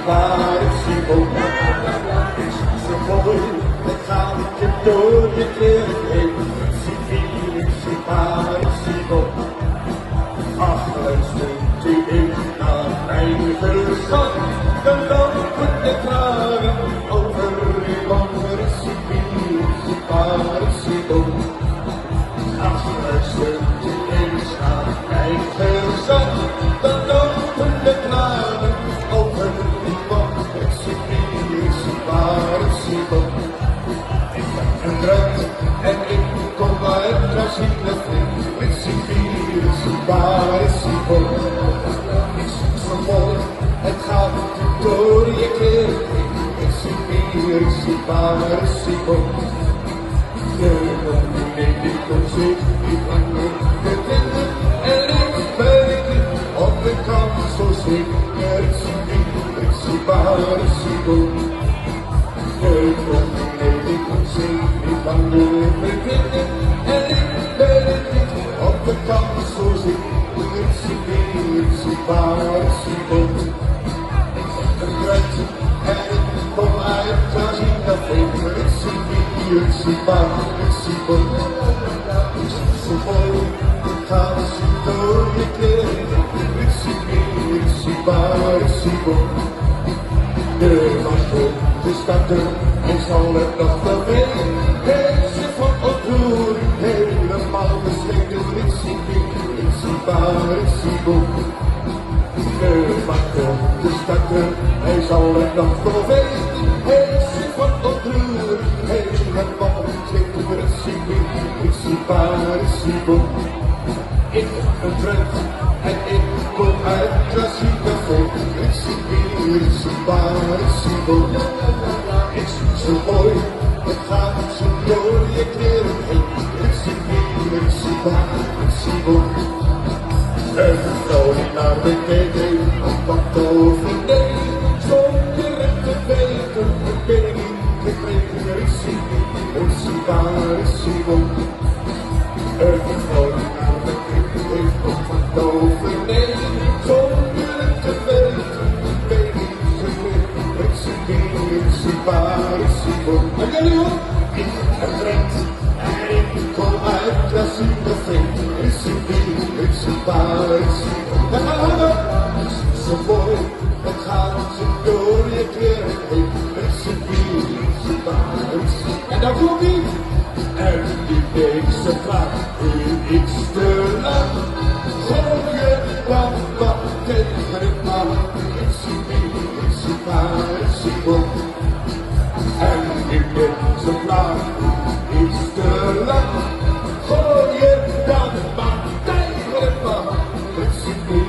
Principal. Principal, het gaat je door je kleren heen. Principal. Ach, luistert u in naar mijn gezang, dan lopen de tranen over uw wangen. Principal. Ach, luistert u eens naar mijn gezang, dan lopen de tranen over uw wangen. Principal. Ik ben een druid en ik kom uit klassieke vriend. Principal. Is zo mooi, het gaat door je kleren heen. Principal. De dominee die komt zich niet langer bevinden en ik weet niet of ik kan zo zingen. Principal. De dominee die komt zich niet langer bevinden en ik weet niet of ik kan zo zingen. Principal. Een druid en ik kom uit Klaasiencafé. Principal. Is zo mooi, gaan ze door je kleren. Principal. De wacht de stad en zal het nog wel weten. Deze van ontroering helemaal besleten. Principal. De wacht de stad en zal het nog wel weten. Deze van ontroering helemaal besleten. Principal. Ik ben een druid en ik kom uit Klaasiencafé. Principal. Is zo mooi, het gaat zo door je kleren heen. Principal. Een vrouw die naar beneden komt overnemen. Zonder het te weten, een penning gekregen. Principal. Een vrouw die naar beneden komt overnemen. Zonder het te weten, een penning gekregen. Principal. En jullie hoor, ik ben Brent en ik kom uit Klaasiencafé. Principal. We gaan hangen, zo mooi, het gaat zo door je kleren heen. Principal. En dan komt ie. En die deze vraag, u iets te lang. Gooi je dan wat tegen het aan. Principal. En die deze vraag, iets te lang. Gooi je dan wat tegen het aan. Principal.